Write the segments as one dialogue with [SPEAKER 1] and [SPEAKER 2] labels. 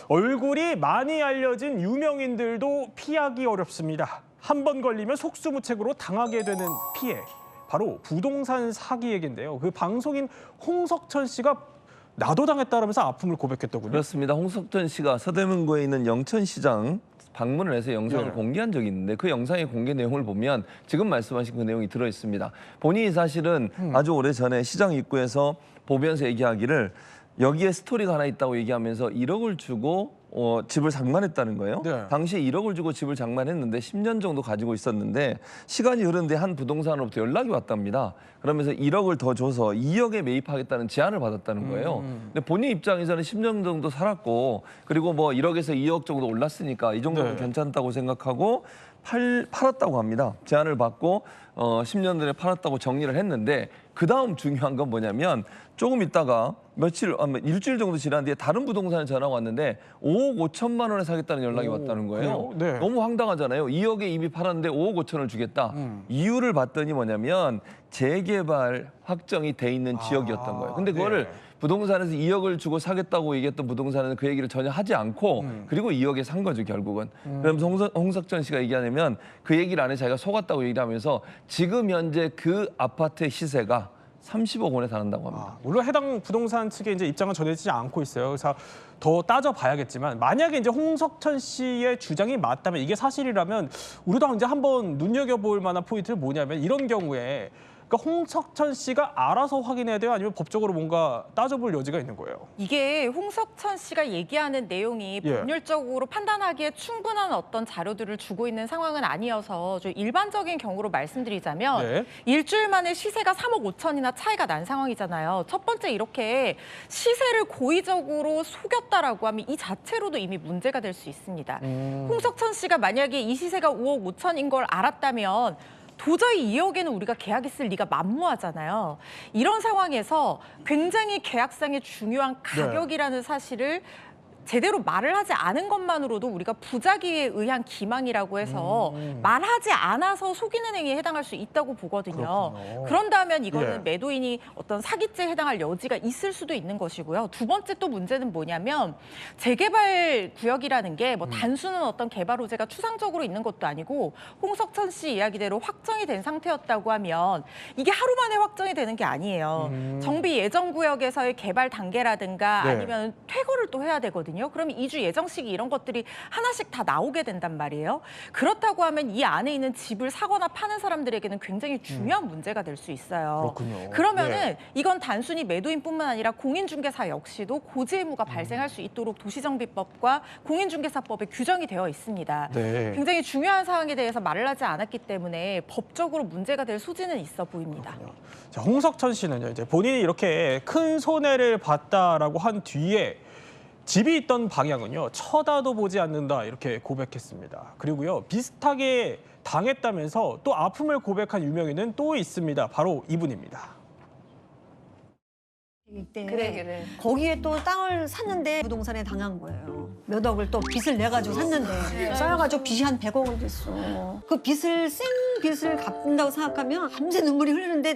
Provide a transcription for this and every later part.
[SPEAKER 1] 얼굴이 많이 알려진 유명인들도 피하기 어렵습니다. 한 번 걸리면 속수무책으로 당하게 되는 피해. 바로 부동산 사기 얘기인데요. 그 방송인 홍석천 씨가 나도 당했다라면서 아픔을 고백했더군요.
[SPEAKER 2] 그렇습니다. 홍석천 씨가 서대문구에 있는 영천시장 방문을 해서 영상을 공개한 적이 있는데 그 영상의 공개 내용을 보면 지금 말씀하신 그 내용이 들어있습니다. 본인이 사실은 아주 오래전에 시장 입구에서 보면서 얘기하기를 여기에 스토리가 하나 있다고 얘기하면서 1억을 주고 집을 장만했다는 거예요.
[SPEAKER 1] 네.
[SPEAKER 2] 당시에 1억을 주고 집을 장만했는데 10년 정도 가지고 있었는데 시간이 흐르는데 한 부동산으로부터 연락이 왔답니다. 그러면서 1억을 더 줘서 2억에 매입하겠다는 제안을 받았다는 거예요. 근데 본인 입장에서는 10년 정도 살았고 그리고 뭐 1억에서 2억 정도 올랐으니까 이 정도면 괜찮다고 생각하고 팔았다고 합니다. 제안을 받고 10년 전에 팔았다고 정리를 했는데 그 다음 중요한 건 뭐냐면 조금 있다가 일주일 정도 지난 뒤에 다른 부동산에 전화가 왔는데 5억 5천만 원에 사겠다는 연락이 왔다는 거예요.
[SPEAKER 1] 네.
[SPEAKER 2] 너무 황당하잖아요. 2억에 이미 팔았는데 5억 5천을 주겠다. 이유를 봤더니 뭐냐면 재개발 확정이 돼 있는 지역이었던 거예요. 근데 그거를 부동산에서 2억을 주고 사겠다고 얘기했던 부동산은 그 얘기를 전혀 하지 않고 그리고 2억에 산 거죠, 결국은. 그러면서 홍석천 씨가 얘기하냐면 그 얘기를 안 해 자기가 속았다고 얘기를 하면서 지금 현재 그 아파트의 시세가 30억 원에 달한다고 합니다.
[SPEAKER 1] 물론 해당 부동산 측의 이제 입장은 전해지지 않고 있어요. 그래서 더 따져봐야겠지만 만약에 이제 홍석천 씨의 주장이 맞다면 이게 사실이라면 우리도 이제 한번 눈여겨볼 만한 포인트는 뭐냐면 이런 경우에 그러니까 홍석천 씨가 알아서 확인해야 돼요? 아니면 법적으로 뭔가 따져볼 여지가 있는 거예요?
[SPEAKER 3] 이게 홍석천 씨가 얘기하는 내용이 법률적으로 판단하기에 충분한 어떤 자료들을 주고 있는 상황은 아니어서 좀 일반적인 경우로 말씀드리자면 일주일 만에 시세가 3억 5천이나 차이가 난 상황이잖아요. 첫 번째 이렇게 시세를 고의적으로 속였다라고 하면 이 자체로도 이미 문제가 될 수 있습니다. 홍석천 씨가 만약에 이 시세가 5억 5천인 걸 알았다면 도저히 2억에는 우리가 계약했을 리가 만무하잖아요. 이런 상황에서 굉장히 계약상의 중요한 가격이라는 사실을 제대로 말을 하지 않은 것만으로도 우리가 부작위에 의한 기망이라고 해서 말하지 않아서 속이는 행위에 해당할 수 있다고 보거든요. 그런다면 이거는 매도인이 어떤 사기죄에 해당할 여지가 있을 수도 있는 것이고요. 두 번째 또 문제는 뭐냐면 재개발 구역이라는 게 뭐 단순한 어떤 개발 호재가 추상적으로 있는 것도 아니고 홍석천 씨 이야기대로 확정이 된 상태였다고 하면 이게 하루 만에 확정이 되는 게 아니에요. 정비 예정 구역에서의 개발 단계라든가 아니면 퇴거를 또 해야 되거든요. 그러면 이주 예정 시기 이런 것들이 하나씩 다 나오게 된단 말이에요. 그렇다고 하면 이 안에 있는 집을 사거나 파는 사람들에게는 굉장히 중요한 문제가 될 수 있어요.
[SPEAKER 1] 그렇군요.
[SPEAKER 3] 그러면은 이건 단순히 매도인뿐만 아니라 공인중개사 역시도 고지 의무가 발생할 수 있도록 도시정비법과 공인중개사법에 규정이 되어 있습니다. 굉장히 중요한 사항에 대해서 말을 하지 않았기 때문에 법적으로 문제가 될 소지는 있어 보입니다.
[SPEAKER 1] 자, 홍석천 씨는요, 이제 본인이 이렇게 큰 손해를 봤다라고 한 뒤에 집이 있던 방향은요, 쳐다도 보지 않는다 이렇게 고백했습니다. 그리고요, 비슷하게 당했다면서 또 아픔을 고백한 유명인은 또 있습니다. 바로 이분입니다.
[SPEAKER 4] 그래. 거기에 또 땅을 샀는데 부동산에 당한 거예요. 몇 억을 또 빚을 내가지고 샀는데 쌓여가지고 빚이 한 100억 원 됐어. 그 빚을 센 빚을 갚는다고 생각하면 밤새 눈물이 흐르는데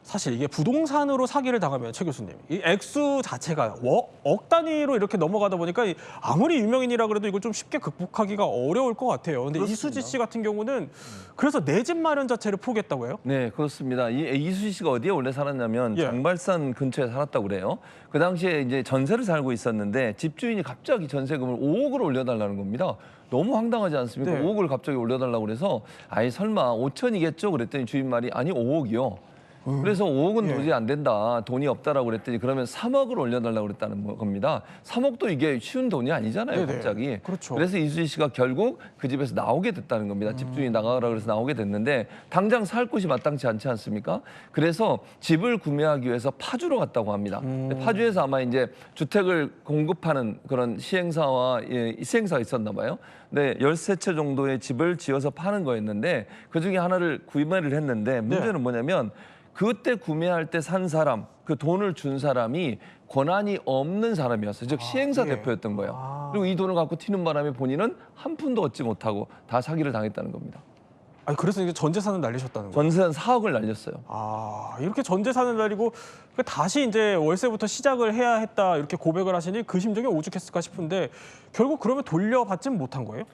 [SPEAKER 1] 사실 이게 부동산으로 사기를 당하면 최 교수님, 이 액수 자체가 억 단위로 이렇게 넘어가다 보니까 아무리 유명인이라 그래도 이걸 좀 쉽게 극복하기가 어려울 것 같아요. 근데 이수지 씨 같은 경우는 그래서 내 집 마련 자체를 포기했다고 해요?
[SPEAKER 2] 네, 그렇습니다. 이수지 씨가 어디에 원래 살았냐면 장발산 근처에 살았다고 그래요. 그 당시에 이제 전세를 살고 있었는데 집주인이 갑자기 전세금을 5억으로 올려달라는 겁니다. 너무 황당하지 않습니까? 5억을 갑자기 올려달라고 그래서 아예 설마 5천이겠죠? 그랬더니 주인 말이 아니 5억이요. 그래서 5억은 도저히 안 된다. 돈이 없다라고 그랬더니 그러면 3억을 올려달라고 그랬다는 겁니다. 3억도 이게 쉬운 돈이 아니잖아요, 갑자기.
[SPEAKER 1] 그렇죠.
[SPEAKER 2] 그래서 이수지 씨가 결국 그 집에서 나오게 됐다는 겁니다. 집주인이 나가라 그래서 나오게 됐는데 당장 살 곳이 마땅치 않지 않습니까? 그래서 집을 구매하기 위해서 파주로 갔다고 합니다. 파주에서 아마 이제 주택을 공급하는 그런 시행사와 시행사가 있었나 봐요. 네, 13채 정도의 집을 지어서 파는 거였는데 그중에 하나를 구매를 했는데 문제는 뭐냐면 그때 구매할 때 산 사람, 그 돈을 준 사람이 권한이 없는 사람이었어요. 즉 시행사 대표였던 거예요. 그리고 이 돈을 갖고 튀는 바람에 본인은 한 푼도 얻지 못하고 다 사기를 당했다는 겁니다.
[SPEAKER 1] 아니, 그래서 이제 전 재산을 날리셨다는 거예요?
[SPEAKER 2] 전세한 4억을 날렸어요.
[SPEAKER 1] 아, 이렇게 전 재산을 날리고 다시 이제 월세부터 시작을 해야 했다 이렇게 고백을 하시니 그 심정이 오죽했을까 싶은데 결국 그러면 돌려받진 못한 거예요?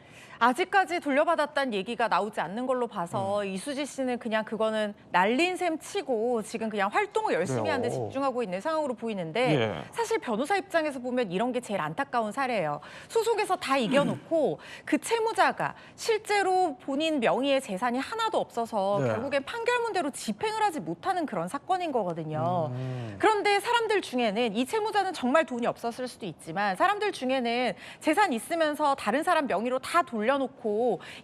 [SPEAKER 3] 아직까지 돌려받았다는 얘기가 나오지 않는 걸로 봐서 이수지 씨는 그냥 그거는 날린 셈 치고 지금 그냥 활동을 열심히
[SPEAKER 1] 그래요.
[SPEAKER 3] 하는 데 집중하고 있는 상황으로 보이는데
[SPEAKER 1] 예.
[SPEAKER 3] 사실 변호사 입장에서 보면 이런 게 제일 안타까운 사례예요. 소송에서 다 이겨놓고 그 채무자가 실제로 본인 명의의 재산이 하나도 없어서
[SPEAKER 1] 네.
[SPEAKER 3] 결국엔 판결문대로 집행을 하지 못하는 그런 사건인 거거든요. 그런데 사람들 중에는 이 채무자는 정말 돈이 없었을 수도 있지만 사람들 중에는 재산 있으면서 다른 사람 명의로 다 돌려놓고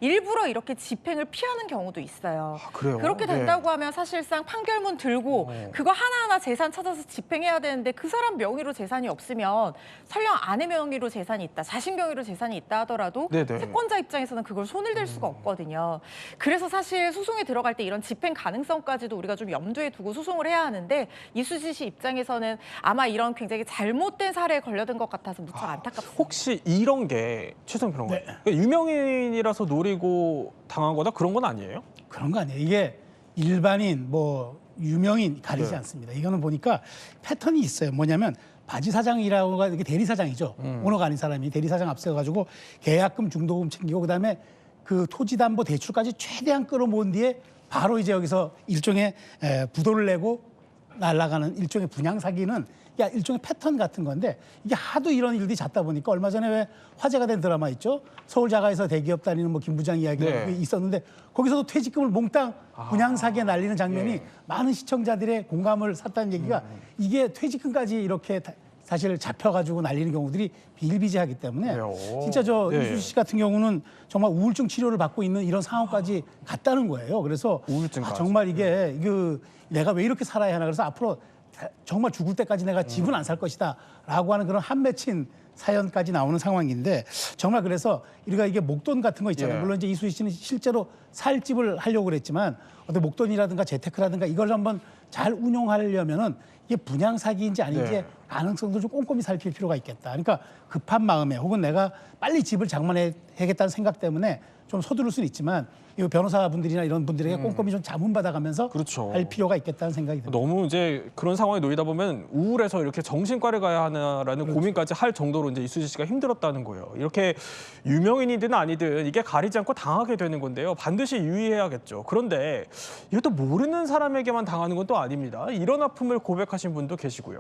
[SPEAKER 3] 일부러 이렇게 집행을 피하는 경우도 있어요.
[SPEAKER 1] 아, 그래요?
[SPEAKER 3] 그렇게 된다고 하면 사실상 판결문 들고 그거 하나하나 재산 찾아서 집행해야 되는데 그 사람 명의로 재산이 없으면 설령 아내 명의로 재산이 있다, 자식 명의로 재산이 있다 하더라도
[SPEAKER 1] 네네.
[SPEAKER 3] 채권자 입장에서는 그걸 손을 댈 수가 없거든요. 그래서 사실 소송에 들어갈 때 이런 집행 가능성까지도 우리가 좀 염두에 두고 소송을 해야 하는데 이수지 씨 입장에서는 아마 이런 굉장히 잘못된 사례에 걸려든 것 같아서 무척 안타깝습니다.
[SPEAKER 1] 혹시 이런 게 최성 평론가
[SPEAKER 5] 네.
[SPEAKER 1] 유명인이라서 노리고 당한 거다 그런 건 아니에요?
[SPEAKER 5] 그런 거 아니에요. 이게 일반인, 뭐 유명인 가리지
[SPEAKER 1] 네.
[SPEAKER 5] 않습니다. 이거는 보니까 패턴이 있어요. 뭐냐면 바지 사장이라고가 이게 대리 사장이죠. 오너가 아닌 사람이 대리 사장 앞세워가지고 계약금, 중도금 챙기고 그다음에 그 토지담보 대출까지 최대한 끌어모은 뒤에 바로 이제 여기서 일종의 부도를 내고 날아가는 일종의 분양 사기는 일종의 패턴 같은 건데 이게 하도 이런 일들이 잦다 보니까 얼마 전에 왜 화제가 된 드라마 있죠? 서울 자가에서 대기업 다니는 뭐 김 부장 이야기가
[SPEAKER 1] 네.
[SPEAKER 5] 있었는데 거기서도 퇴직금을 몽땅 분양 사기에 날리는 장면이 많은 시청자들의 공감을 샀다는 얘기가 이게 퇴직금까지 이렇게 사실 잡혀가지고 날리는 경우들이 비일비재하기 때문에
[SPEAKER 1] 그래요.
[SPEAKER 5] 진짜 저
[SPEAKER 1] 네.
[SPEAKER 5] 이수지 씨 같은 경우는 정말 우울증 치료를 받고 있는 이런 상황까지 갔다는 거예요. 그래서
[SPEAKER 1] 우울증까지.
[SPEAKER 5] 정말 이게 내가 왜 이렇게 살아야 하나 그래서 앞으로 정말 죽을 때까지 내가 집은 안 살 것이다라고 하는 그런 한 맺힌 사연까지 나오는 상황인데 정말 그래서 우리가 이게 목돈 같은 거 있잖아요.
[SPEAKER 1] 예.
[SPEAKER 5] 물론 이제 이수지 씨는 실제로 살 집을 하려고 그랬지만 어떤 목돈이라든가 재테크라든가 이걸 한번 잘 운용하려면은 이게 분양 사기인지 아닌지
[SPEAKER 1] 네.
[SPEAKER 5] 가능성도 좀 꼼꼼히 살필 필요가 있겠다. 그러니까 급한 마음에 혹은 내가 빨리 집을 장만해야겠다는 생각 때문에 좀 서두를 수는 있지만 이 변호사분들이나 이런 분들에게 꼼꼼히 좀 자문받아가면서
[SPEAKER 1] 그렇죠.
[SPEAKER 5] 할 필요가 있겠다는 생각이 듭니다.
[SPEAKER 1] 너무 이제 그런 상황에 놓이다 보면 우울해서 이렇게 정신과를 가야 하나라는
[SPEAKER 5] 그렇죠.
[SPEAKER 1] 고민까지 할 정도로 이제 이수지 씨가 힘들었다는 거예요. 이렇게 유명인이든 아니든 이게 가리지 않고 당하게 되는 건데요. 반드시 유의해야겠죠. 그런데 이것도 모르는 사람에게만 당하는 건 또 아닙니다. 이런 아픔을 고백하신 분도 계시고요.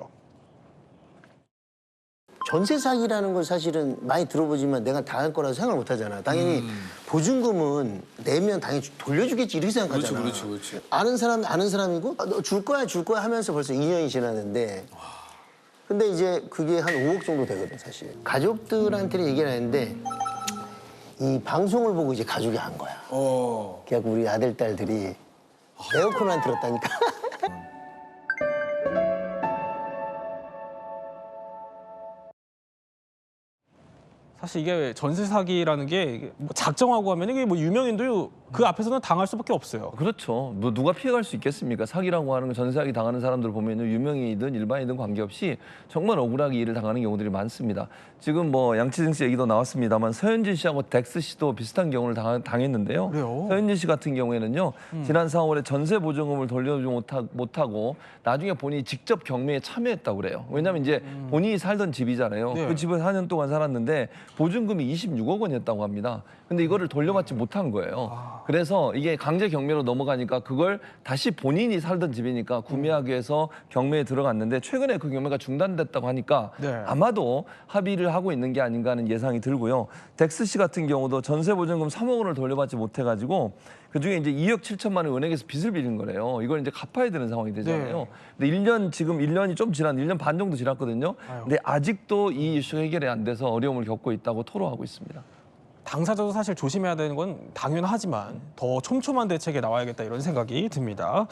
[SPEAKER 6] 전세 사기라는 걸 사실은 많이 들어보지만 내가 당할 거라고 생각을 못 하잖아. 당연히 보증금은 내면 당연히 돌려주겠지 이렇게 생각하잖아.
[SPEAKER 7] 그렇지.
[SPEAKER 6] 아는 사람이고 너 줄 거야 하면서 벌써 2년이 지났는데 근데 이제 그게 한 5억 정도 되거든 사실. 가족들한테는 얘기를 했는데 이 방송을 보고 이제 가족이 한 거야. 그래갖고 우리 아들 딸들이 에어컨만 들었다니까.
[SPEAKER 1] 사실 이게 전세 사기라는 게 뭐 작정하고 하면 이게 뭐 유명인도 그 앞에서는 당할 수밖에 없어요.
[SPEAKER 2] 그렇죠. 뭐 누가 피해갈 수 있겠습니까? 사기라고 하는 거 전세사기 당하는 사람들 보면 유명인이든 일반인이든 관계없이 정말 억울하게 일을 당하는 경우들이 많습니다. 지금 뭐 양치승 씨 얘기도 나왔습니다만 서현진 씨하고 덱스 씨도 비슷한 경우를 당했는데요.
[SPEAKER 1] 그래요?
[SPEAKER 2] 서현진 씨 같은 경우에는요. 지난 4월에 전세 보증금을 돌려주지 못하고 나중에 본인이 직접 경매에 참여했다고 그래요. 왜냐하면 이제 본인이 살던 집이잖아요.
[SPEAKER 1] 네.
[SPEAKER 2] 그 집을 4년 동안 살았는데 보증금이 26억 원이었다고 합니다. 근데 이거를 돌려받지 못한 거예요. 그래서 이게 강제 경매로 넘어가니까 그걸 다시 본인이 살던 집이니까 구매하기 위해서 경매에 들어갔는데 최근에 그 경매가 중단됐다고 하니까
[SPEAKER 1] 네.
[SPEAKER 2] 아마도 합의를 하고 있는 게 아닌가 하는 예상이 들고요. 덱스 씨 같은 경우도 전세 보증금 3억 원을 돌려받지 못해가지고 그중에 이제 2억 7천만 원 은행에서 빚을 빌린 거래요. 이걸 이제 갚아야 되는 상황이 되잖아요.
[SPEAKER 1] 네.
[SPEAKER 2] 근데 지금 1년이 좀 지난 1년 반 정도 지났거든요. 근데 아직도 이 이슈가 해결이 안 돼서 어려움을 겪고 있다고 토로하고 있습니다.
[SPEAKER 1] 당사자도 사실 조심해야 되는 건 당연하지만 더 촘촘한 대책이 나와야겠다 이런 생각이 듭니다.